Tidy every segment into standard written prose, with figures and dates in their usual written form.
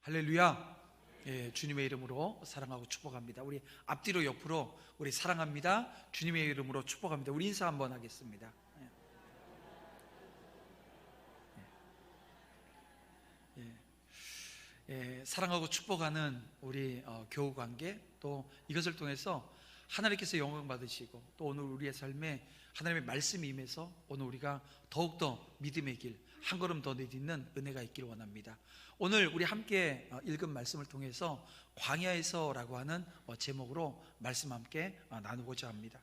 할렐루야. 예, 주님의 이름으로 사랑하고 축복합니다. 우리 앞뒤로 옆으로 우리 사랑합니다. 주님의 이름으로 축복합니다. 우리 인사 한번 하겠습니다. 사랑하고 축복하는 우리 교우 관계, 또 이것을 통해서 하나님께서 영광 받으시고, 또 오늘 우리의 삶에 하나님의 말씀이 임해서 오늘 우리가 더욱더 믿음의 길 한 걸음 더 내딛는 은혜가 있기를 원합니다. 오늘 우리 함께 읽은 말씀을 통해서 광야에서라고 하는 제목으로 말씀 함께 나누고자 합니다.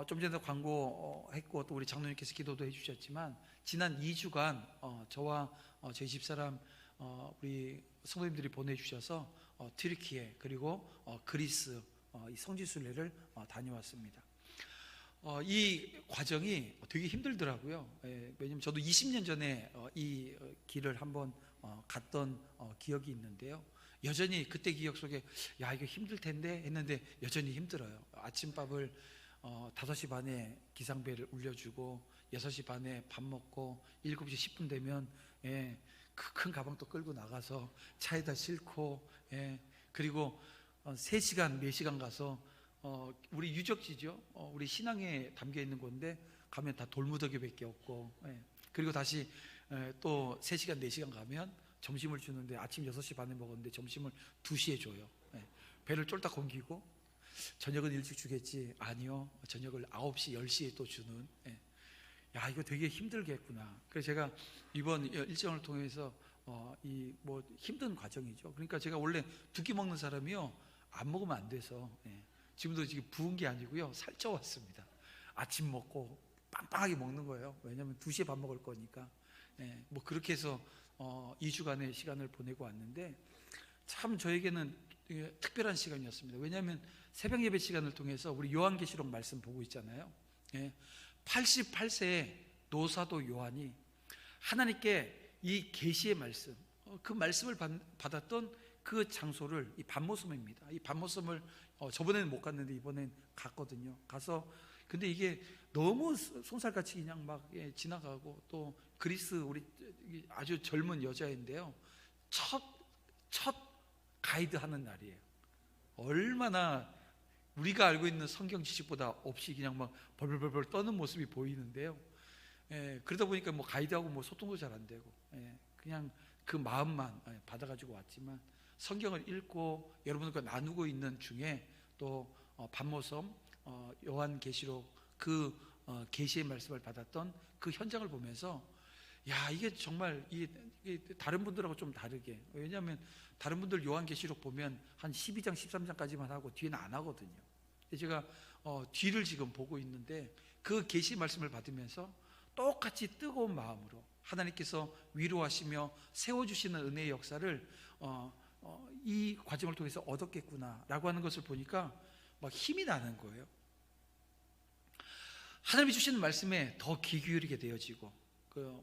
좀 전에 광고했고 또 우리 장로님께서 기도도 해주셨지만, 지난 2주간 저와 저희 집사람 우리 성도님들이 보내주셔서 튀르키예 그리고 그리스 이 성지순례를 다녀왔습니다. 이 과정이 되게 힘들더라고요. 왜냐면 저도 20년 전에 이 길을 한번 갔던 기억이 있는데요, 여전히 그때 기억 속에 야 이거 힘들 텐데 했는데 여전히 힘들어요. 아침밥을 5시 반에 기상벨을 울려주고 6시 반에 밥 먹고 7시 10분 되면 그 큰 가방 또 끌고 나가서 차에다 싣고, 그리고 3시간 4시간 가서 우리 유적지죠. 우리 신앙에 담겨 있는 건데 가면 다 돌무더기밖에 없고, 그리고 다시 또 3시간 4시간 가면 점심을 주는데 아침 6시 반에 먹었는데 점심을 2시에 줘요. 배를 쫄딱 옮기고 저녁은 일찍 주겠지, 아니요, 저녁을 9시 10시에 또 주는. 야 이거 되게 힘들겠구나. 그래서 제가 이번 일정을 통해서 이 뭐 힘든 과정이죠. 그러니까 제가 원래 두 끼 먹는 사람이요, 안 먹으면 안 돼서 지금도 지금 부은 게 아니고요, 살쪄 왔습니다. 아침 먹고 빵빵하게 먹는 거예요. 왜냐하면 2시에 밥 먹을 거니까. 뭐 그렇게 해서 2주간의 시간을 보내고 왔는데, 참 저에게는 특별한 시간이었습니다. 왜냐하면 새벽 예배 시간을 통해서 우리 요한계시록 말씀 보고 있잖아요. 88세의 노사도 요한이 하나님께 이 계시의 말씀, 그 말씀을 받았던 그 장소를, 이 반모섬입니다. 이 반모섬을 저번에는 못 갔는데 이번엔 갔거든요. 가서 근데 이게 너무 손살같이 그냥 막 지나가고, 또 그리스 우리 아주 젊은 여자인데요, 첫 가이드 하는 날이에요. 얼마나 우리가 알고 있는 성경 지식보다 없이 그냥 막 벌벌벌 떠는 모습이 보이는데요, 그러다 보니까 뭐 가이드하고 뭐 소통도 잘 안 되고, 그냥 그 마음만 받아가지고 왔지만, 성경을 읽고 여러분들과 나누고 있는 중에 또 반모섬 요한계시록 그 계시의 말씀을 받았던 그 현장을 보면서, 야 이게 정말 이게 다른 분들하고 좀 다르게, 왜냐하면 다른 분들 요한계시록 보면 한 12장 13장까지만 하고 뒤에는 안 하거든요. 제가 뒤를 지금 보고 있는데, 그 계시 말씀을 받으면서 똑같이 뜨거운 마음으로 하나님께서 위로하시며 세워주시는 은혜의 역사를 이 과정을 통해서 얻었겠구나 라고 하는 것을 보니까 막 힘이 나는 거예요. 하나님이 주시는 말씀에 더 귀 기울이게 되어지고,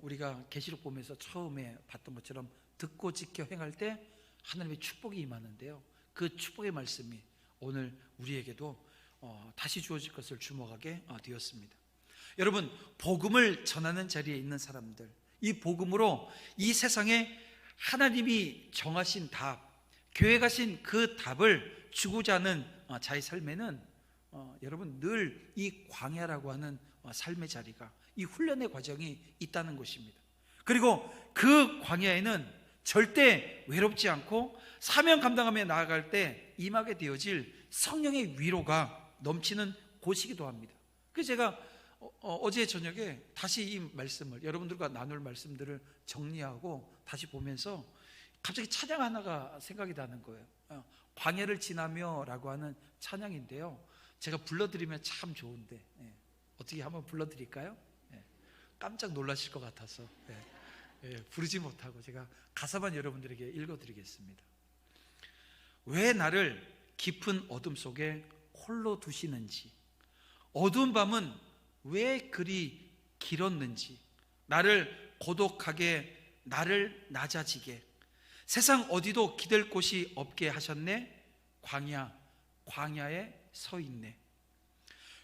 우리가 계시록 보면서 처음에 봤던 것처럼 듣고 지켜 행할 때 하나님의 축복이 임하는데요, 그 축복의 말씀이 오늘 우리에게도 다시 주어질 것을 주목하게 되었습니다. 여러분, 복음을 전하는 자리에 있는 사람들, 이 복음으로 이 세상에 하나님이 정하신 답, 계획하신 그 답을 주고자 하는 자의 삶에는 여러분 늘 이 광야라고 하는 삶의 자리가, 이 훈련의 과정이 있다는 것입니다. 그리고 그 광야에는 절대 외롭지 않고 사명 감당하며 나아갈 때 임하게 되어질 성령의 위로가 넘치는 곳이기도 합니다. 그래서 제가 어제 저녁에 다시 이 말씀을, 여러분들과 나눌 말씀들을 정리하고 다시 보면서 갑자기 찬양 하나가 생각이 나는 거예요. 광야를 지나며 라고 하는 찬양인데요, 제가 불러드리면 참 좋은데 어떻게 한번 불러드릴까요? 깜짝 놀라실 것 같아서 부르지 못하고 제가 가사만 여러분들에게 읽어드리겠습니다. 왜 나를 깊은 어둠 속에 홀로 두시는지, 어두운 밤은 왜 그리 길었는지, 나를 고독하게, 나를 낮아지게, 세상 어디도 기댈 곳이 없게 하셨네. 광야에 서 있네.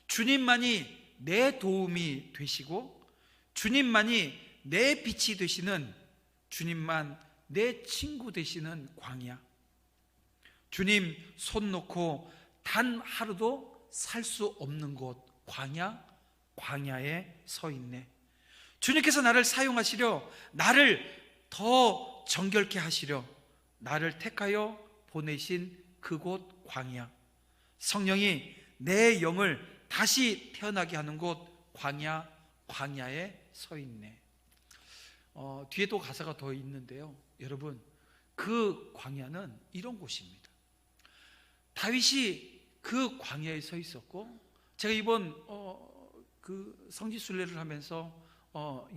주님만이 내 도움이 되시고 주님만이 내 빛이 되시는 주님만 내 친구 되시는 광야, 주님 손 놓고 단 하루도 살 수 없는 곳 광야에 서 있네. 주님께서 나를 사용하시려, 나를 더 정결케 하시려 나를 택하여 보내신 그곳 광야, 성령이 내 영을 다시 태어나게 하는 곳 광야에 서 있네. 뒤에도 가사가 더 있는데요, 여러분, 그 광야는 이런 곳입니다. 다윗이 그 광야에 서 있었고, 제가 이번 그 성지순례를 하면서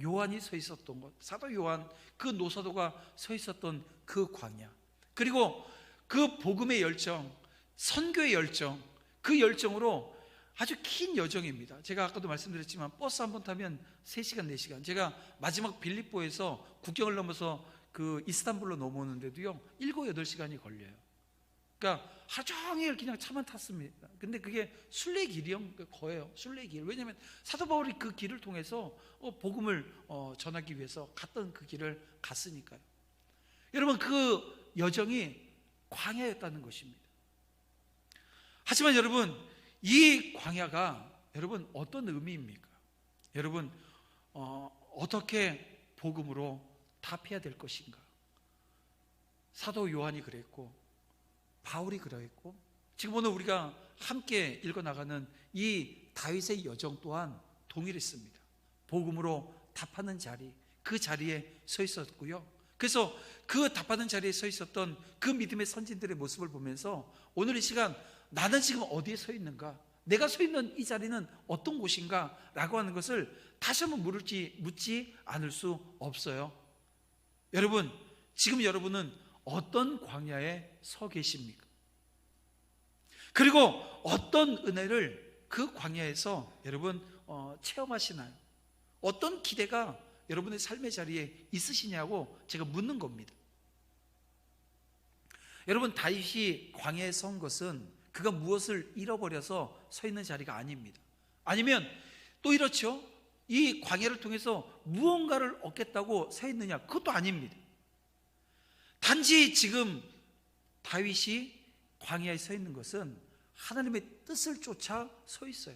요한이 서 있었던 곳, 사도 요한 그 노사도가 서 있었던 그 광야, 그리고 그 복음의 열정, 선교의 열정, 그 열정으로 아주 긴 여정입니다. 제가 아까도 말씀드렸지만 버스 한 번 타면 3시간 4시간, 제가 마지막 빌립보에서 국경을 넘어서 그 이스탄불로 넘어오는데도요 7, 8시간이 걸려요. 그러니까 하루 종일 그냥 차만 탔습니다. 근데 그게 순례길이요, 거예요. 순례길. 왜냐하면 사도 바울이 그 길을 통해서 복음을 전하기 위해서 갔던 그 길을 갔으니까요. 여러분, 그 여정이 광야였다는 것입니다. 하지만 여러분, 이 광야가 여러분 어떤 의미입니까? 여러분, 어떻게 복음으로 답해야 될 것인가? 사도 요한이 그랬고, 바울이 그러했고, 지금 오늘 우리가 함께 읽어나가는 이 다윗의 여정 또한 동일했습니다. 복음으로 답하는 자리, 그 자리에 서 있었고요. 그래서 그 답하는 자리에 서 있었던 그 믿음의 선진들의 모습을 보면서 오늘 이 시간, 나는 지금 어디에 서 있는가? 내가 서 있는 이 자리는 어떤 곳인가? 라고 하는 것을 다시 한번 묻지 않을 수 없어요. 여러분, 지금 여러분은 어떤 광야에 서 계십니까? 그리고 어떤 은혜를 그 광야에서 여러분 체험하시나요? 어떤 기대가 여러분의 삶의 자리에 있으시냐고 제가 묻는 겁니다. 여러분, 다윗이 광야에 선 것은 그가 무엇을 잃어버려서 서 있는 자리가 아닙니다. 아니면 또 이렇죠, 이 광야를 통해서 무언가를 얻겠다고 서 있느냐, 그것도 아닙니다. 단지 지금 다윗이 광야에 서 있는 것은 하나님의 뜻을 쫓아 서 있어요.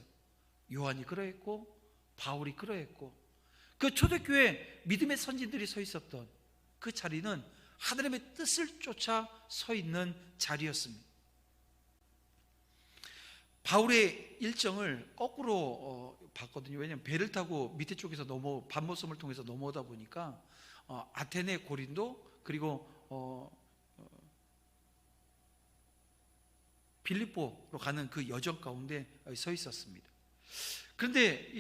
요한이 그러했고, 바울이 그러했고, 그 초대교회 믿음의 선진들이 서 있었던 그 자리는 하나님의 뜻을 쫓아 서 있는 자리였습니다. 바울의 일정을 거꾸로 봤거든요. 왜냐하면 배를 타고 밑에 쪽에서 반모섬을 통해서 넘어오다 보니까 아테네, 고린도, 그리고 빌립보로 가는 그 여정 가운데 서 있었습니다. 그런데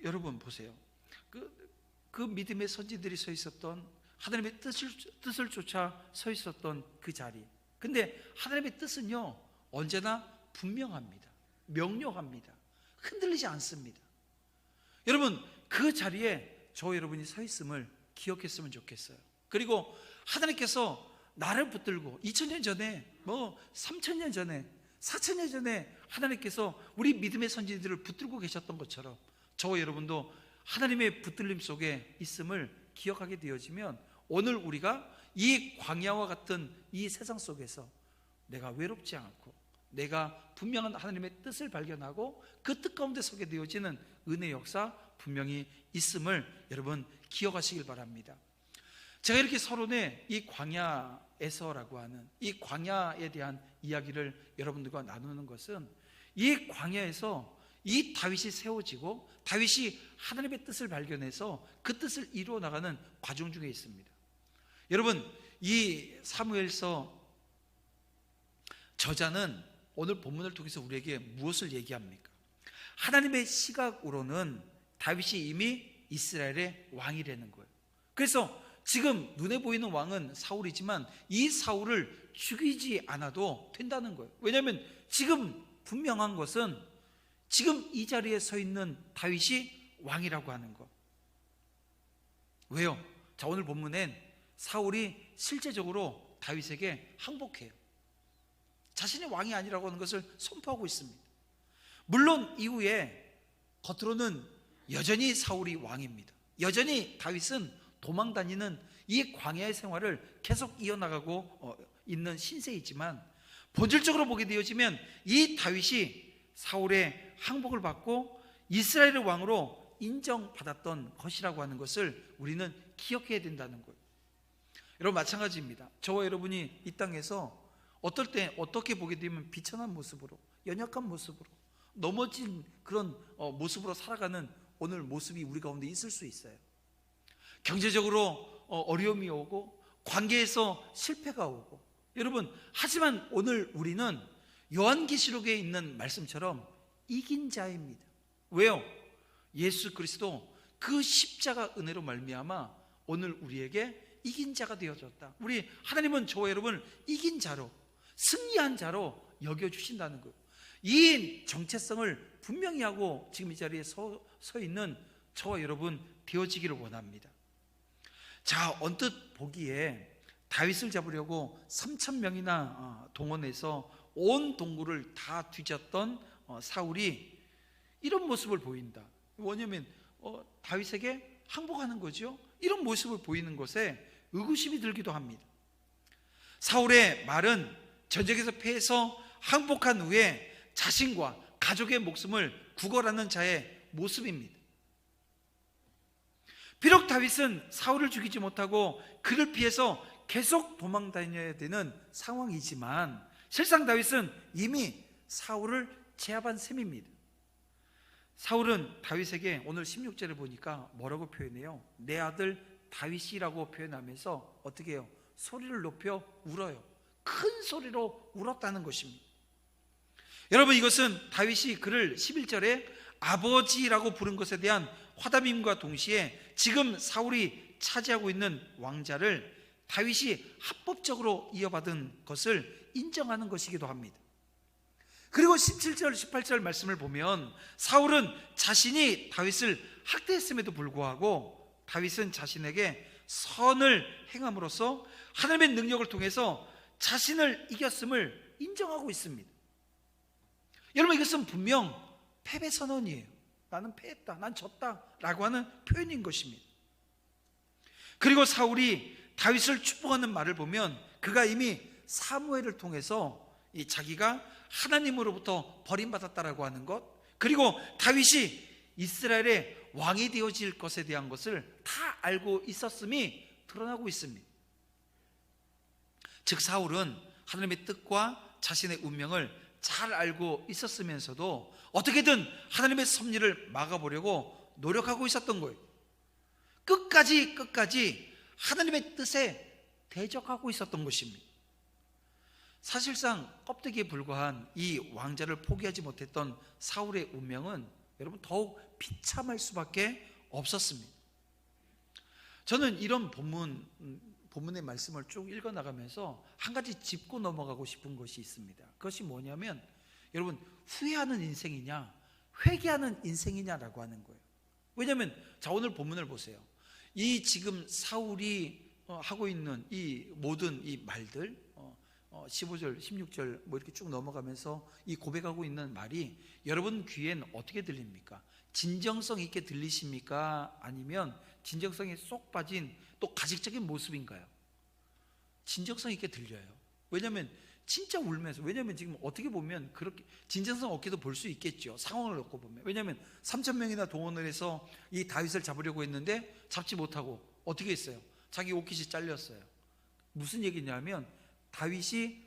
여러분 보세요. 그 믿음의 선지들이 서 있었던, 하나님의 뜻을 쫓아 서 있었던 그 자리. 근데 하나님의 뜻은요 언제나 분명합니다. 명료합니다. 흔들리지 않습니다. 여러분, 그 자리에 저 여러분이 서 있음을 기억했으면 좋겠어요. 그리고 하나님께서 나를 붙들고 2000년 전에, 3000년 전에, 4000년 전에 하나님께서 우리 믿음의 선지들을 붙들고 계셨던 것처럼 저와 여러분도 하나님의 붙들림 속에 있음을 기억하게 되어지면, 오늘 우리가 이 광야와 같은 이 세상 속에서 내가 외롭지 않고 내가 분명한 하나님의 뜻을 발견하고 그 뜻 가운데 서게 되어지는 은혜 역사 분명히 있음을 여러분 기억하시길 바랍니다. 제가 이렇게 서론에 이 광야에서라고 하는 이 광야에 대한 이야기를 여러분들과 나누는 것은, 이 광야에서 이 다윗이 세워지고 다윗이 하나님의 뜻을 발견해서 그 뜻을 이루어 나가는 과정 중에 있습니다. 여러분, 이 사무엘서 저자는 오늘 본문을 통해서 우리에게 무엇을 얘기합니까? 하나님의 시각으로는 다윗이 이미 이스라엘의 왕이라는 거예요. 그래서 지금 눈에 보이는 왕은 사울이지만 이 사울을 죽이지 않아도 된다는 거예요. 왜냐하면 지금 분명한 것은 지금 이 자리에 서 있는 다윗이 왕이라고 하는 것. 왜요? 자, 오늘 본문엔 사울이 실제적으로 다윗에게 항복해요. 자신이 왕이 아니라고 하는 것을 선포하고 있습니다. 물론 이후에 겉으로는 여전히 사울이 왕입니다. 여전히 다윗은 도망 다니는 이 광야의 생활을 계속 이어나가고 있는 신세이지만, 본질적으로 보게 되어지면 이 다윗이 사울의 항복을 받고 이스라엘의 왕으로 인정받았던 것이라고 하는 것을 우리는 기억해야 된다는 거예요. 여러분, 마찬가지입니다. 저와 여러분이 이 땅에서 어떨 때 어떻게 보게 되면 비천한 모습으로, 연약한 모습으로, 넘어진 그런 모습으로 살아가는 오늘 모습이 우리 가운데 있을 수 있어요. 경제적으로 어려움이 오고, 관계에서 실패가 오고. 여러분, 하지만 오늘 우리는 요한계시록에 있는 말씀처럼 이긴 자입니다. 왜요? 예수 그리스도 그 십자가 은혜로 말미암아 오늘 우리에게 이긴 자가 되어졌다. 우리 하나님은 저와 여러분을 이긴 자로, 승리한 자로 여겨주신다는 거예요. 이 정체성을 분명히 하고 지금 이 자리에 서 있는 저와 여러분 되어지기를 원합니다. 자, 언뜻 보기에 다윗을 잡으려고 3,000명이나 동원해서 온 동굴을 다 뒤졌던 사울이 이런 모습을 보인다. 뭐냐면 다윗에게 항복하는 거죠. 이런 모습을 보이는 것에 의구심이 들기도 합니다. 사울의 말은 전쟁에서 패해서 항복한 후에 자신과 가족의 목숨을 구걸하는 자의 모습입니다. 비록 다윗은 사울을 죽이지 못하고 그를 피해서 계속 도망 다녀야 되는 상황이지만, 실상 다윗은 이미 사울을 제압한 셈입니다. 사울은 다윗에게 오늘 16절을 보니까 뭐라고 표현해요? 내 아들 다윗이라고 표현하면서 어떻게 해요? 소리를 높여 울어요. 큰 소리로 울었다는 것입니다. 여러분, 이것은 다윗이 그를 11절에 아버지라고 부른 것에 대한 화답임과 동시에 지금 사울이 차지하고 있는 왕자를 다윗이 합법적으로 이어받은 것을 인정하는 것이기도 합니다. 그리고 17절 18절 말씀을 보면 사울은 자신이 다윗을 학대했음에도 불구하고 다윗은 자신에게 선을 행함으로써 하나님의 능력을 통해서 자신을 이겼음을 인정하고 있습니다. 여러분, 이것은 분명 패배 선언이에요. 나는 패했다, 난 졌다 라고 하는 표현인 것입니다. 그리고 사울이 다윗을 축복하는 말을 보면 그가 이미 사무엘을 통해서 자기가 하나님으로부터 버림받았다라고 하는 것, 그리고 다윗이 이스라엘의 왕이 되어질 것에 대한 것을 다 알고 있었음이 드러나고 있습니다. 즉 사울은 하나님의 뜻과 자신의 운명을 잘 알고 있었으면서도 어떻게든 하나님의 섭리를 막아보려고 노력하고 있었던 거예요. 끝까지 하나님의 뜻에 대적하고 있었던 것입니다. 사실상 껍데기에 불과한 이 왕자를 포기하지 못했던 사울의 운명은 여러분 더욱 비참할 수밖에 없었습니다. 저는 이런 본문의 말씀을 쭉 읽어나가면서 한 가지 짚고 넘어가고 싶은 것이 있습니다. 그것이 뭐냐면, 여러분, 후회하는 인생이냐 회개하는 인생이냐라고 하는 거예요. 왜냐하면 자, 오늘 본문을 보세요. 이 지금 사울이 하고 있는 이 모든 이 말들, 15절 16절 뭐 이렇게 쭉 넘어가면서 이 고백하고 있는 말이 여러분 귀엔 어떻게 들립니까? 진정성 있게 들리십니까? 아니면 진정성에 쏙 빠진 또 가식적인 모습인가요? 진정성 있게 들려요. 왜냐하면 진짜 울면서, 왜냐하면 지금 어떻게 보면 그렇게 진정성 없게도 볼 수 있겠죠. 상황을 놓고 보면. 왜냐하면 3,000명이나 동원을 해서 이 다윗을 잡으려고 했는데 잡지 못하고 어떻게 했어요? 자기 옷깃이 잘렸어요. 무슨 얘기냐면 다윗이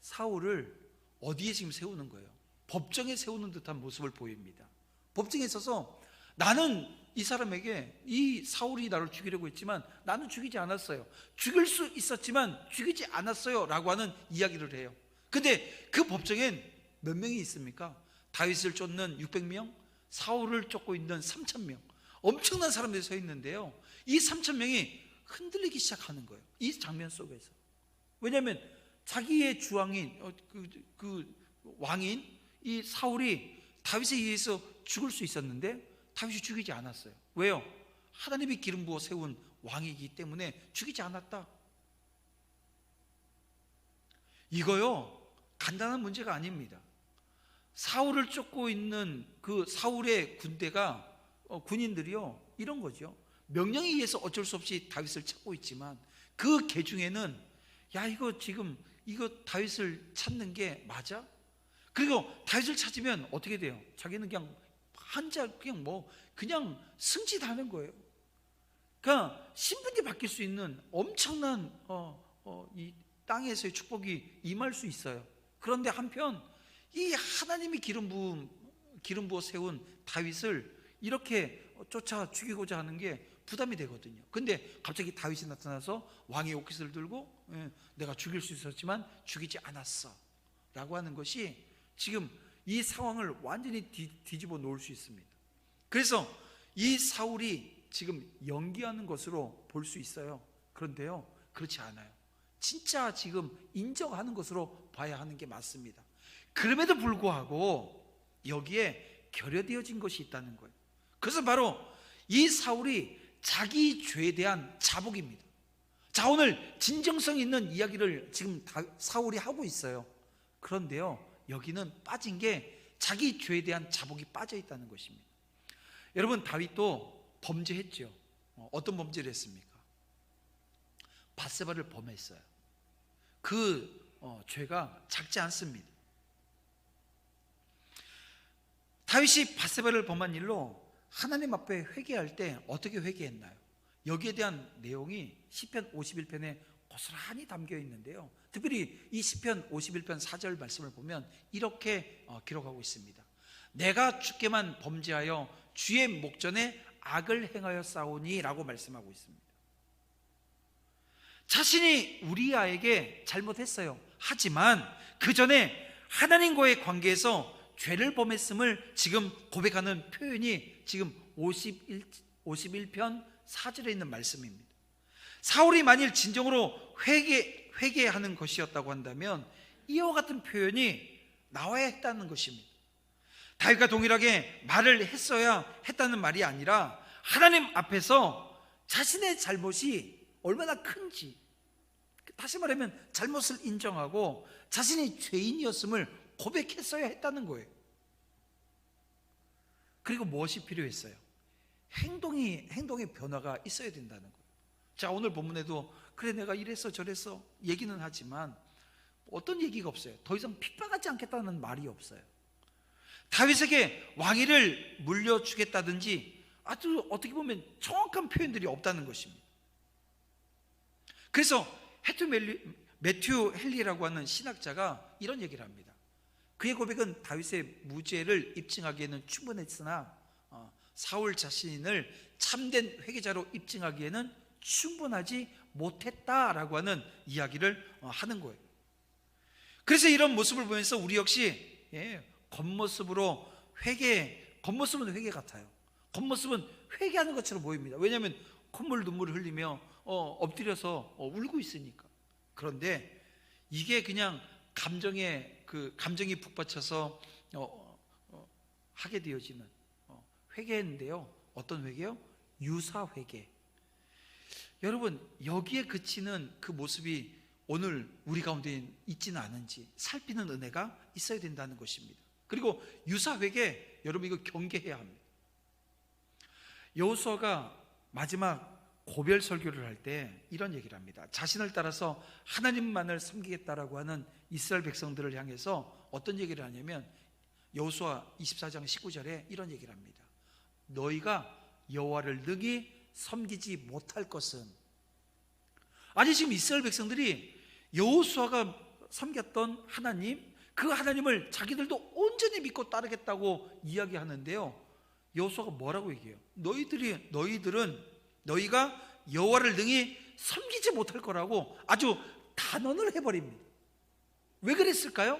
사울을 어디에 지금 세우는 거예요? 법정에 세우는 듯한 모습을 보입니다. 법정에 있어서 나는 이 사람에게, 이 사울이 나를 죽이려고 했지만 나는 죽이지 않았어요, 죽일 수 있었지만 죽이지 않았어요 라고 하는 이야기를 해요. 근데 그 법정엔 몇 명이 있습니까? 다윗을 쫓는 600명, 사울을 쫓고 있는 3,000명, 엄청난 사람들이 서 있는데요, 이 3,000명이 흔들리기 시작하는 거예요, 이 장면 속에서. 왜냐하면 자기의 주왕인 그 왕인 이 사울이 다윗에 의해서 죽을 수 있었는데 다윗이 죽이지 않았어요. 왜요? 하나님이 기름 부어 세운 왕이기 때문에 죽이지 않았다. 이거요 간단한 문제가 아닙니다. 사울을 쫓고 있는 그 사울의 군대가 군인들이요 이런 거죠. 명령에 의해서 어쩔 수 없이 다윗을 찾고 있지만 그 개 중에는 야, 이거 지금 이거 다윗을 찾는 게 맞아? 그리고 다윗을 찾으면 어떻게 돼요? 자기는 그냥 그냥 승진하는 거예요. 그러니까 신분이 바뀔 수 있는 엄청난 이 땅에서의 축복이 임할 수 있어요. 그런데 한편 이 하나님이 기름 부어 세운 다윗을 이렇게 쫓아 죽이고자 하는 게 부담이 되거든요. 근데 갑자기 다윗이 나타나서 왕의 옷깃을 들고 내가 죽일 수 있었지만 죽이지 않았어 라고 하는 것이 지금 이 상황을 완전히 뒤집어 놓을 수 있습니다. 그래서 이 사울이 지금 연기하는 것으로 볼 수 있어요. 그런데요, 그렇지 않아요. 진짜 지금 인정하는 것으로 봐야 하는 게 맞습니다. 그럼에도 불구하고 여기에 결여되어진 것이 있다는 거예요. 그래서 바로 이 사울이 자기 죄에 대한 자복입니다. 자, 오늘 진정성 있는 이야기를 지금 사울이 하고 있어요. 그런데요, 여기는 빠진 게 자기 죄에 대한 자복이 빠져 있다는 것입니다. 여러분, 다윗도 범죄했죠. 어떤 범죄를 했습니까? 밧세바를 범했어요. 그 죄가 작지 않습니다. 다윗이 밧세바를 범한 일로 하나님 앞에 회개할 때 어떻게 회개했나요? 여기에 대한 내용이 시편 51편에 고스란히 담겨 있는데요, 특별히 이 시편 51편 4절 말씀을 보면 이렇게 기록하고 있습니다. 내가 주께만 범죄하여 주의 목전에 악을 행하여 싸우니 라고 말씀하고 있습니다. 자신이 우리아에게 잘못했어요. 하지만 그 전에 하나님과의 관계에서 죄를 범했음을 지금 고백하는 표현이 지금 51편 4절에 있는 말씀입니다. 사울이 만일 진정으로 회개하는 것이었다고 한다면 이와 같은 표현이 나와야 했다는 것입니다. 다윗과 동일하게 말을 했어야 했다는 말이 아니라 하나님 앞에서 자신의 잘못이 얼마나 큰지, 다시 말하면 잘못을 인정하고 자신이 죄인이었음을 고백했어야 했다는 거예요. 그리고 무엇이 필요했어요? 행동의 변화가 있어야 된다는 거예요. 자, 오늘 본문에도 그래 내가 이랬어 저랬어 얘기는 하지만 어떤 얘기가 없어요. 더 이상 핍박하지 않겠다는 말이 없어요. 다윗에게 왕위를 물려주겠다든지 아주 어떻게 보면 정확한 표현들이 없다는 것입니다. 그래서 매튜 헨리라고 하는 신학자가 이런 얘기를 합니다. 그의 고백은 다윗의 무죄를 입증하기에는 충분했으나 사울 자신을 참된 회개자로 입증하기에는 충분하지 못했다라고 하는 이야기를 하는 거예요. 그래서 이런 모습을 보면서 우리 역시 겉모습은 회개 같아요. 겉모습은 회개하는 것처럼 보입니다. 왜냐하면 콧물 눈물을 흘리며 엎드려서 울고 있으니까. 그런데 이게 그냥 감정이 북받쳐서 하게 되어지는 회개인데요. 어떤 회개요? 유사 회개. 여러분, 여기에 그치는 그 모습이 오늘 우리 가운데 있지는 않은지 살피는 은혜가 있어야 된다는 것입니다. 그리고 유사 회개, 여러분 이거 경계해야 합니다. 여호수아가 마지막 고별 설교를 할 때 이런 얘기를 합니다. 자신을 따라서 하나님만을 섬기겠다라고 하는 이스라엘 백성들을 향해서 어떤 얘기를 하냐면 여호수아 24장 19절에 이런 얘기를 합니다. 너희가 여호와를 능히 섬기지 못할 것은, 아니 지금 이스라엘 백성들이 여호수아가 섬겼던 하나님, 그 하나님을 자기들도 온전히 믿고 따르겠다고 이야기하는데요, 여호수아가 뭐라고 얘기해요? 너희가 여호와를 능히 섬기지 못할 거라고 아주 단언을 해버립니다. 왜 그랬을까요?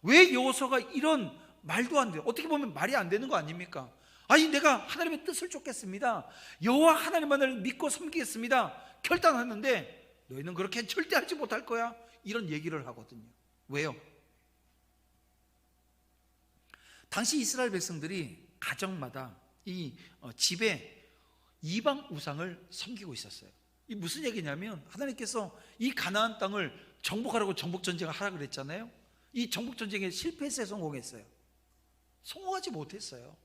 왜 여호수아가 이런 말도 안 돼요, 어떻게 보면 말이 안 되는 거 아닙니까? 아니 내가 하나님의 뜻을 쫓겠습니다, 여호와 하나님만을 믿고 섬기겠습니다 결단하는데 너희는 그렇게 절대 하지 못할 거야, 이런 얘기를 하거든요. 왜요? 당시 이스라엘 백성들이 가정마다 이 집에 이방 우상을 섬기고 있었어요. 이 무슨 얘기냐면 하나님께서 이 가나안 땅을 정복하라고 정복전쟁을 하라 그랬잖아요. 이 정복전쟁에 실패했어요, 성공했어요? 성공하지 못했어요.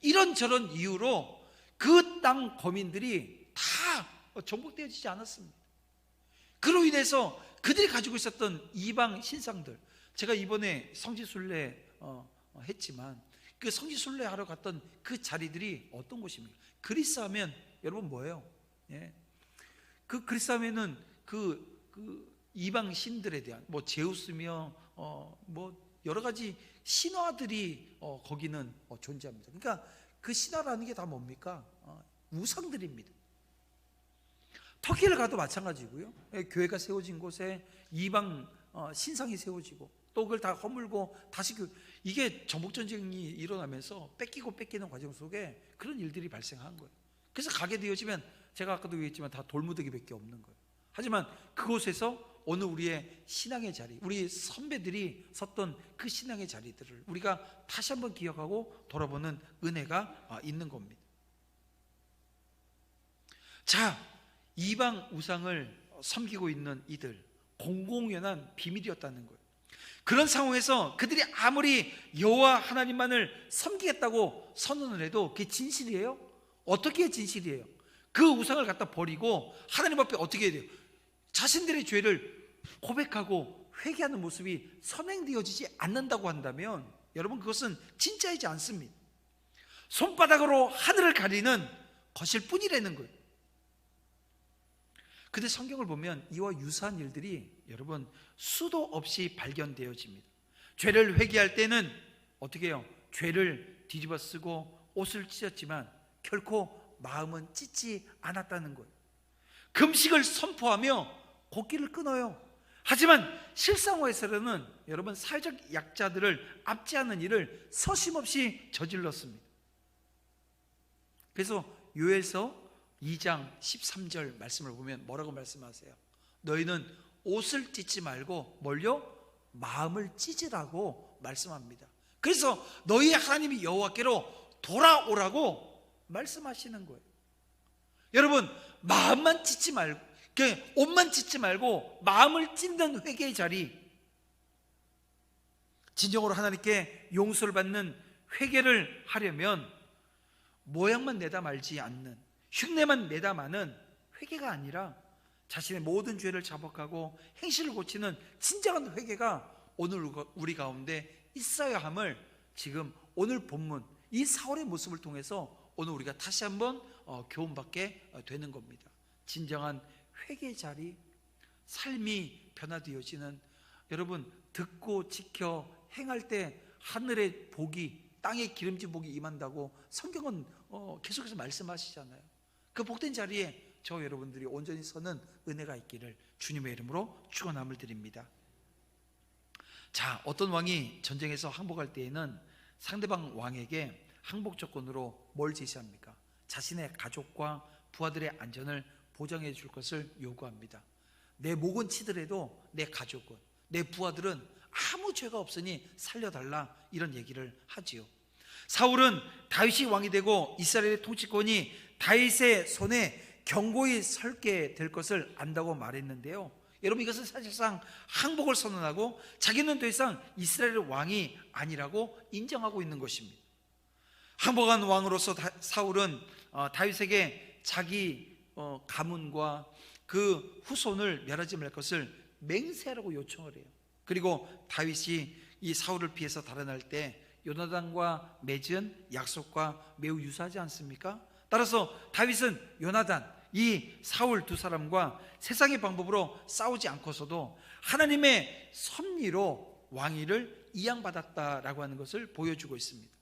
이런저런 이유로 그 땅 거민들이 다 정복되어지지 않았습니다. 그로 인해서 그들이 가지고 있었던 이방 신상들, 제가 이번에 성지순례 했지만 그 성지순례 하러 갔던 그 자리들이 어떤 곳입니까? 그리스 하면 여러분 뭐예요? 예. 그 그리스 하면은 그 이방 신들에 대한 뭐 제우스며 뭐 여러 가지 신화들이 거기는 존재합니다. 그러니까 그 신화라는 게 다 뭡니까? 우상들입니다. 터키를 가도 마찬가지고요. 교회가 세워진 곳에 이방 신상이 세워지고 또 그걸 다 허물고 다시 이게 정복전쟁이 일어나면서 뺏기는 과정 속에 그런 일들이 발생한 거예요. 그래서 가게 되어지면 제가 아까도 얘기했지만 다 돌무더기밖에 없는 거예요. 하지만 그곳에서 오늘 우리의 신앙의 자리, 우리 선배들이 섰던 그 신앙의 자리들을 우리가 다시 한번 기억하고 돌아보는 은혜가 있는 겁니다. 자, 이방 우상을 섬기고 있는 이들, 공공연한 비밀이었다는 거예요. 그런 상황에서 그들이 아무리 여호와 하나님만을 섬기겠다고 선언을 해도 그게 진실이에요? 어떻게 진실이에요? 그 우상을 갖다 버리고 하나님 앞에 어떻게 해야 돼요? 자신들의 죄를 고백하고 회개하는 모습이 선행되어지지 않는다고 한다면 여러분 그것은 진짜이지 않습니다. 손바닥으로 하늘을 가리는 것일 뿐이라는 거예요. 근데 성경을 보면 이와 유사한 일들이 여러분 수도 없이 발견되어집니다. 죄를 회개할 때는 어떻게 해요? 죄를 뒤집어 쓰고 옷을 찢었지만 결코 마음은 찢지 않았다는 거예요. 금식을 선포하며 곡기를 끊어요. 하지만 실상화에서는 여러분 사회적 약자들을 압제하는 일을 서심없이 저질렀습니다. 그래서 요엘서 2장 13절 말씀을 보면 뭐라고 말씀하세요? 너희는 옷을 찢지 말고 뭘요? 마음을 찢으라고 말씀합니다. 그래서 너희 하나님이 여호와께로 돌아오라고 말씀하시는 거예요. 여러분 마음만 찢지 말고 옷만 찢지 말고 마음을 찢는 회개의 자리, 진정으로 하나님께 용서를 받는 회개를 하려면 모양만 내다 말지 않는, 흉내만 내다 마는 회개가 아니라 자신의 모든 죄를 자복하고 행실을 고치는 진정한 회개가 오늘 우리 가운데 있어야 함을 지금 오늘 본문 이 사울의 모습을 통해서 오늘 우리가 다시 한번 교훈받게 되는 겁니다. 진정한 회개의 자리, 삶이 변화되어지는, 여러분 듣고 지켜 행할 때 하늘의 복이, 땅의 기름진 복이 임한다고 성경은 계속해서 말씀하시잖아요. 그 복된 자리에 저 여러분들이 온전히 서는 은혜가 있기를 주님의 이름으로 축원함을 드립니다. 자, 어떤 왕이 전쟁에서 항복할 때에는 상대방 왕에게 항복 조건으로 뭘 제시합니까? 자신의 가족과 부하들의 안전을 보장해 줄 것을 요구합니다. 내 목은 치더라도 내 가족은, 내 부하들은 아무 죄가 없으니 살려달라, 이런 얘기를 하지요. 사울은 다윗이 왕이 되고 이스라엘의 통치권이 다윗의 손에 견고히 설게 될 것을 안다고 말했는데요, 여러분 이것은 사실상 항복을 선언하고 자기는 더 이상 이스라엘의 왕이 아니라고 인정하고 있는 것입니다. 항복한 왕으로서 사울은 다윗에게 자기 가문과 그 후손을 멸하지 말 것을 맹세하라고 요청을 해요. 그리고 다윗이 이 사울을 피해서 달아날 때 요나단과 맺은 약속과 매우 유사하지 않습니까? 따라서 다윗은 요나단, 이 사울 두 사람과 세상의 방법으로 싸우지 않고서도 하나님의 섭리로 왕위를 이양받았다라고 하는 것을 보여주고 있습니다.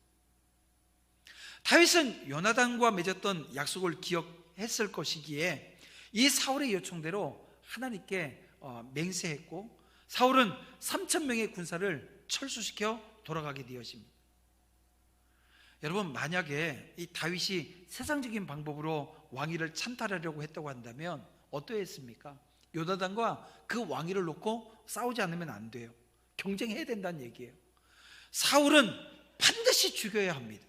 다윗은 요나단과 맺었던 약속을 기억했을 것이기에 이 사울의 요청대로 하나님께 맹세했고, 사울은 3,000명의 군사를 철수시켜 돌아가게 되었습니다. 여러분 만약에 이 다윗이 세상적인 방법으로 왕위를 찬탈하려고 했다고 한다면 어떠했습니까? 요나단과 그 왕위를 놓고 싸우지 않으면 안 돼요. 경쟁해야 된다는 얘기예요. 사울은 반드시 죽여야 합니다.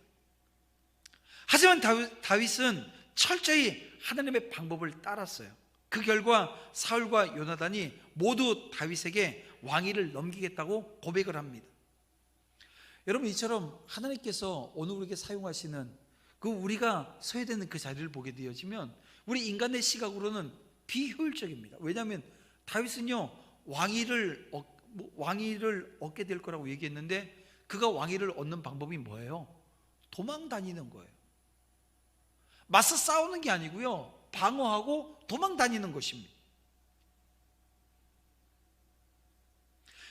하지만 다윗은 철저히 하나님의 방법을 따랐어요. 그 결과 사울과 요나단이 모두 다윗에게 왕위를 넘기겠다고 고백을 합니다. 여러분 이처럼 하나님께서 오늘 우리에게 사용하시는 그 우리가 서야 되는 그 자리를 보게 되어지면 우리 인간의 시각으로는 비효율적입니다. 왜냐하면 다윗은요 왕위를 얻게 될 거라고 얘기했는데 그가 왕위를 얻는 방법이 뭐예요? 도망 다니는 거예요. 맞서 싸우는 게 아니고요, 방어하고 도망 다니는 것입니다.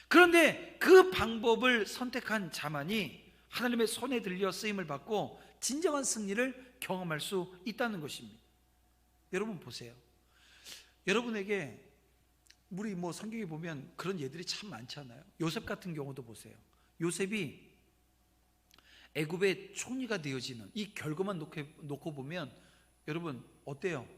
그런데 그 방법을 선택한 자만이 하나님의 손에 들려 쓰임을 받고 진정한 승리를 경험할 수 있다는 것입니다. 여러분 보세요. 여러분에게 우리 성경에 보면 그런 예들이 참 많잖아요. 요셉 같은 경우도 보세요. 요셉이 애굽의 총리가 되어지는 이 결과만 놓고 보면 여러분 어때요?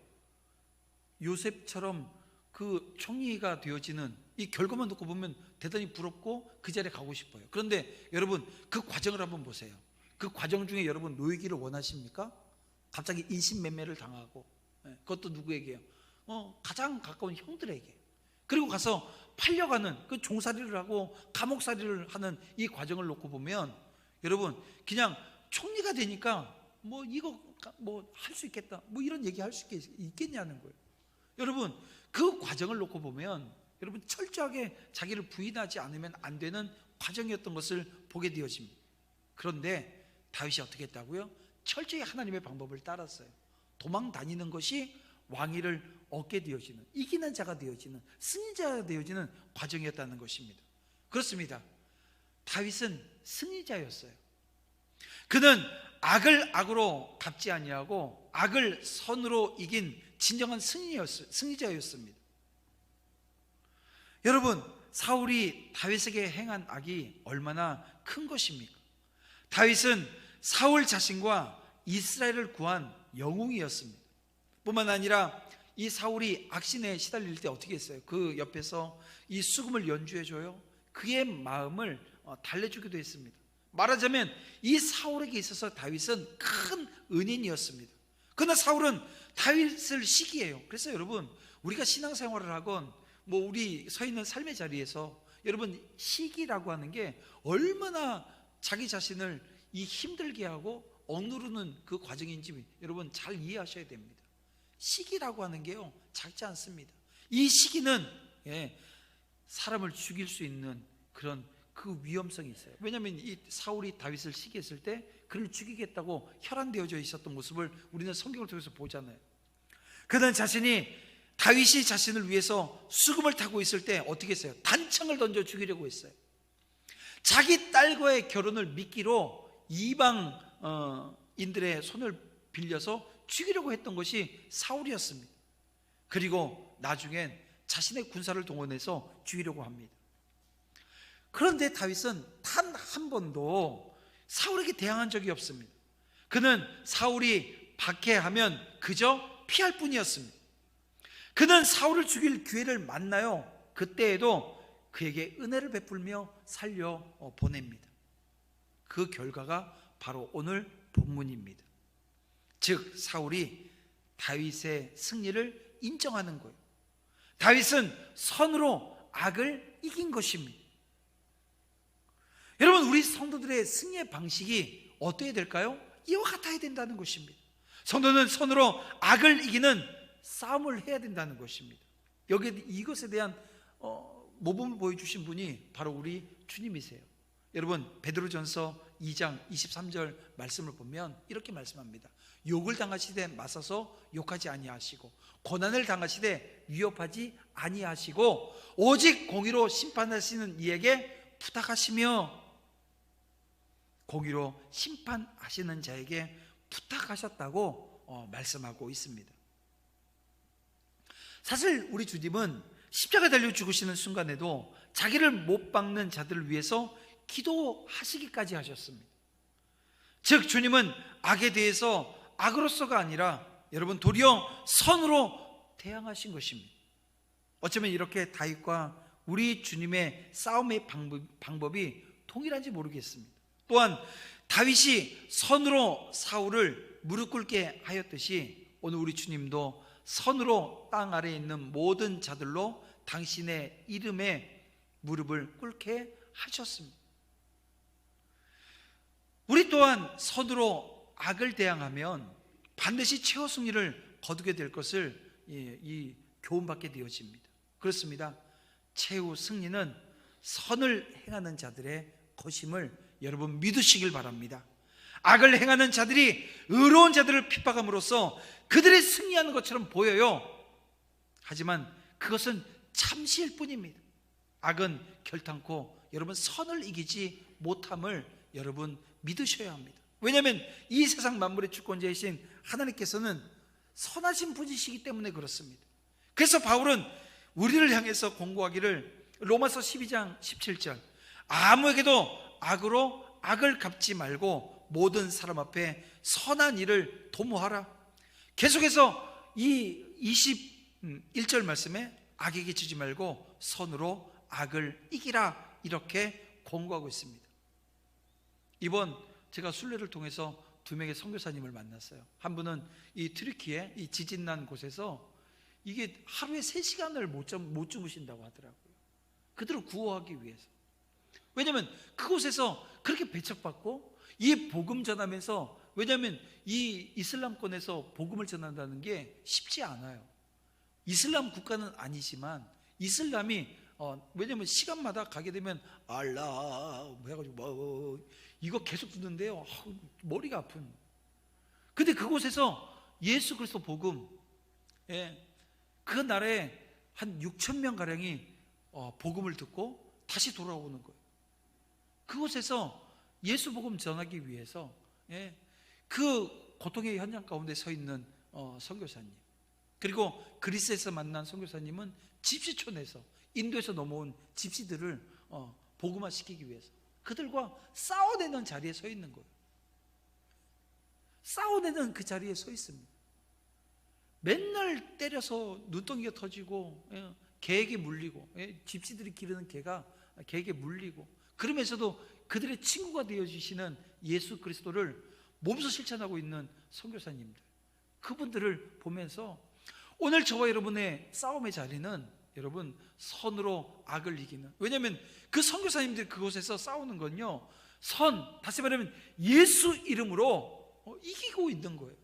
요셉처럼 그 총리가 되어지는 이 결과만 놓고 보면 대단히 부럽고 그 자리에 가고 싶어요. 그런데 여러분 그 과정을 한번 보세요. 그 과정 중에 여러분 노예기를 원하십니까? 갑자기 인신매매를 당하고, 그것도 누구에게요? 가장 가까운 형들에게. 그리고 가서 팔려가는 그 종살이를 하고 감옥살이를 하는 이 과정을 놓고 보면 여러분 그냥 총리가 되니까 이거 할 수 있겠다 이런 얘기 할 수 있겠냐는 거예요. 여러분 그 과정을 놓고 보면 여러분 철저하게 자기를 부인하지 않으면 안 되는 과정이었던 것을 보게 되어집니다. 그런데 다윗이 어떻게 했다고요? 철저히 하나님의 방법을 따랐어요. 도망 다니는 것이 왕위를 얻게 되어지는, 이기는 자가 되어지는, 승리자가 되어지는 과정이었다는 것입니다. 그렇습니다. 다윗은 승리자였어요. 그는 악을 악으로 갚지 아니하고 악을 선으로 이긴 진정한 승리자였습니다. 여러분 사울이 다윗에게 행한 악이 얼마나 큰 것입니까? 다윗은 사울 자신과 이스라엘을 구한 영웅이었습니다. 뿐만 아니라 이 사울이 악신에 시달릴 때 어떻게 했어요? 그 옆에서 이 수금을 연주해줘요. 그의 마음을 달래주기도 했습니다. 말하자면 이 사울에게 있어서 다윗은 큰 은인이었습니다. 그러나 사울은 다윗을 시기해요. 그래서 여러분 우리가 신앙생활을 하건 우리 서 있는 삶의 자리에서 여러분 시기라고 하는 게 얼마나 자기 자신을 힘들게 하고 억누르는 그 과정인지 여러분 잘 이해하셔야 됩니다. 시기라고 하는 게요 작지 않습니다. 이 시기는 사람을 죽일 수 있는 그런 그 위험성이 있어요. 왜냐하면 이 사울이 다윗을 시기했을 때 그를 죽이겠다고 혈안되어져 있었던 모습을 우리는 성경을 통해서 보잖아요. 그는 다윗이 자신을 위해서 수금을 타고 있을 때 어떻게 했어요? 단창을 던져 죽이려고 했어요. 자기 딸과의 결혼을 미끼로 이방인들의 손을 빌려서 죽이려고 했던 것이 사울이었습니다. 그리고 나중엔 자신의 군사를 동원해서 죽이려고 합니다. 그런데 다윗은 단 한 번도 사울에게 대항한 적이 없습니다. 그는 사울이 박해하면 그저 피할 뿐이었습니다. 그는 사울을 죽일 기회를 만나요. 그때에도 그에게 은혜를 베풀며 살려 보냅니다. 그 결과가 바로 오늘 본문입니다. 즉 사울이 다윗의 승리를 인정하는 거예요. 다윗은 선으로 악을 이긴 것입니다. 여러분 우리 성도들의 승리의 방식이 어떠해야 될까요? 이와 같아야 된다는 것입니다. 성도는 선으로 악을 이기는 싸움을 해야 된다는 것입니다. 여기 이것에 대한 모범을 보여주신 분이 바로 우리 주님이세요. 여러분 베드로전서 2장 23절 말씀을 보면 이렇게 말씀합니다. 욕을 당하시되 맞서서 욕하지 아니하시고 고난을 당하시되 위협하지 아니하시고 오직 공의로 심판하시는 이에게 부탁하시며 공의로 심판하시는 자에게 부탁하셨다고 말씀하고 있습니다. 사실 우리 주님은 십자가 달려 죽으시는 순간에도 자기를 못 박는 자들을 위해서 기도하시기까지 하셨습니다. 즉 주님은 악에 대해서 악으로서가 아니라 여러분 도리어 선으로 대항하신 것입니다. 어쩌면 이렇게 다윗과 우리 주님의 싸움의 방법이 동일한지 모르겠습니다. 또한 다윗이 선으로 사울을 무릎 꿇게 하였듯이 오늘 우리 주님도 선으로 땅 아래에 있는 모든 자들로 당신의 이름에 무릎을 꿇게 하셨습니다. 우리 또한 선으로 악을 대항하면 반드시 최후 승리를 거두게 될 것을 이 교훈받게 되어집니다. 그렇습니다. 최후 승리는 선을 행하는 자들의 것임을 여러분 믿으시길 바랍니다. 악을 행하는 자들이 의로운 자들을 핍박함으로써 그들이 승리하는 것처럼 보여요. 하지만 그것은 잠시일 뿐입니다. 악은 결탄코 여러분 선을 이기지 못함을 여러분 믿으셔야 합니다. 왜냐하면 이 세상 만물의 주권자이신 하나님께서는 선하신 분이시기 때문에 그렇습니다. 그래서 바울은 우리를 향해서 권고하기를 로마서 12장 17절 아무에게도 악으로 악을 갚지 말고 모든 사람 앞에 선한 일을 도모하라. 계속해서 이 21절 말씀에 악에게 지지 말고 선으로 악을 이기라 이렇게 권고하고 있습니다. 이번 제가 순례를 통해서 두 명의 선교사님을 만났어요. 한 분은 이 트리키에 이 지진 난 곳에서 이게 하루에 3시간을 못 주무신다고 하더라고요. 그들을 구호하기 위해서. 왜냐하면 그곳에서 그렇게 배척받고 이 복음 전하면서, 왜냐하면 이 이슬람권에서 복음을 전한다는 게 쉽지 않아요. 이슬람 국가는 아니지만 이슬람이 왜냐하면 시간마다 가게 되면 알라 해가지고 이거 계속 듣는데요, 머리가 아픈. 근데 그곳에서 예수 그리스도 복음, 그 나라에 한 6천 명 가량이 복음을 듣고 다시 돌아오는 거예요. 그곳에서 예수 복음 전하기 위해서 그 고통의 현장 가운데 서 있는 선교사님, 그리고 그리스에서 만난 선교사님은 집시촌에서 인도에서 넘어온 집시들을 복음화 시키기 위해서 그들과 싸워내는 자리에 서 있는 거예요. 싸워내는 그 자리에 서 있습니다. 맨날 때려서 눈덩이가 터지고 개에게 물리고, 집시들이 기르는 개가 개에게 물리고, 그러면서도 그들의 친구가 되어주시는 예수 그리스도를 몸소 실천하고 있는 선교사님들, 그분들을 보면서 오늘 저와 여러분의 싸움의 자리는 여러분 선으로 악을 이기는, 왜냐하면 그 선교사님들 그곳에서 싸우는 건요, 다시 말하면 예수 이름으로 이기고 있는 거예요.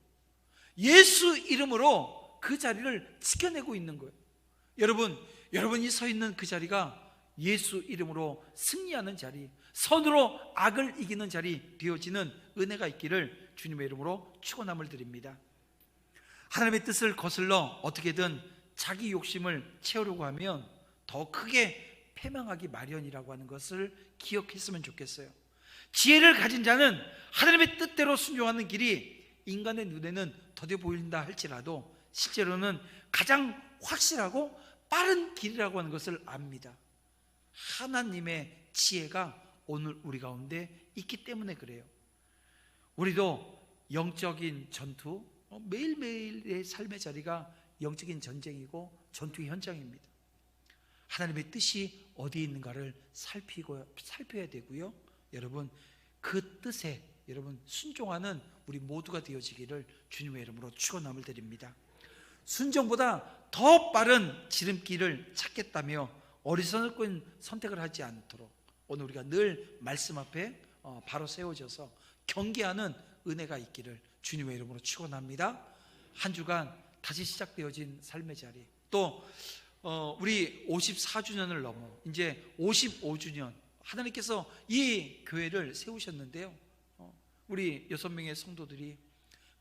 예수 이름으로 그 자리를 지켜내고 있는 거예요. 여러분이 서 있는 그 자리가 예수 이름으로 승리하는 자리, 선으로 악을 이기는 자리 되어지는 은혜가 있기를 주님의 이름으로 축원함을 드립니다. 하나님의 뜻을 거슬러 어떻게든 자기 욕심을 채우려고 하면 더 크게 패망하기 마련이라고 하는 것을 기억했으면 좋겠어요. 지혜를 가진 자는 하나님의 뜻대로 순종하는 길이 인간의 눈에는 더뎌 보인다 할지라도 실제로는 가장 확실하고 빠른 길이라고 하는 것을 압니다. 하나님의 지혜가 오늘 우리 가운데 있기 때문에 그래요. 우리도 영적인 전투, 매일매일의 삶의 자리가 영적인 전쟁이고 전투의 현장입니다. 하나님의 뜻이 어디에 있는가를 살펴야 되고요. 여러분, 그 뜻에 순종하는 우리 모두가 되어지기를 주님의 이름으로 축원함을 드립니다. 순종보다 더 빠른 지름길을 찾겠다며 어리석은 선택을 하지 않도록 오늘 우리가 늘 말씀 앞에 바로 세워져서 경계하는 은혜가 있기를 주님의 이름으로 축원합니다. 한 주간 다시 시작되어진 삶의 자리, 또 우리 54주년을 넘어 이제 55주년 하나님께서 이 교회를 세우셨는데요, 우리 6명의 성도들이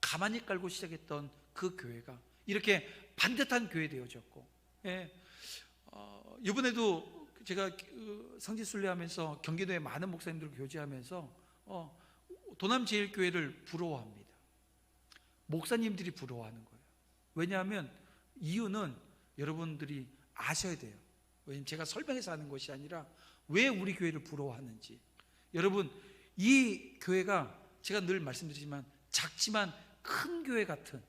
가만히 깔고 시작했던 그 교회가 이렇게 반듯한 교회 되어졌고, 이번에도 제가 성지순례하면서 경기도에 많은 목사님들과 교제하면서 도남제일교회를 부러워합니다. 목사님들이 부러워하는 거예요. 왜냐하면 이유는 여러분들이 아셔야 돼요. 왜냐하면 제가 설명해서 하는 것이 아니라 왜 우리 교회를 부러워하는지. 여러분, 이 교회가 제가 늘 말씀드리지만 작지만 큰 교회 같은,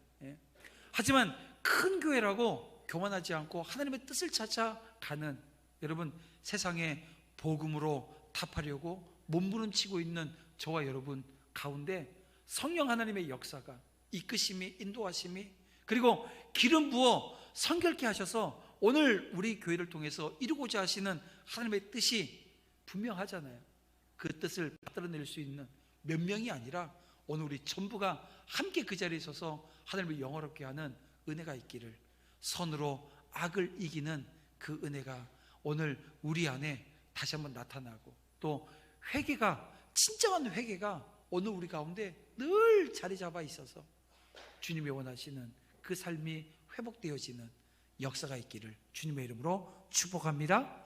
하지만 큰 교회라고 교만하지 않고 하나님의 뜻을 찾아가는, 여러분 세상에 복음으로 답하려고 몸부림치고 있는 저와 여러분 가운데 성령 하나님의 역사가, 이끄심이, 인도하심이, 그리고 기름 부어 성결케 하셔서 오늘 우리 교회를 통해서 이루고자 하시는 하나님의 뜻이 분명하잖아요. 그 뜻을 받들어낼 수 있는 몇 명이 아니라 오늘 우리 전부가 함께 그 자리에 서서 하나님을 영화롭게 하는 은혜가 있기를, 선으로 악을 이기는 그 은혜가 오늘 우리 안에 다시 한번 나타나고, 또 회개가, 진정한 회개가 오늘 우리 가운데 늘 자리 잡아 있어서 주님이 원하시는 그 삶이 회복되어지는 역사가 있기를 주님의 이름으로 축복합니다.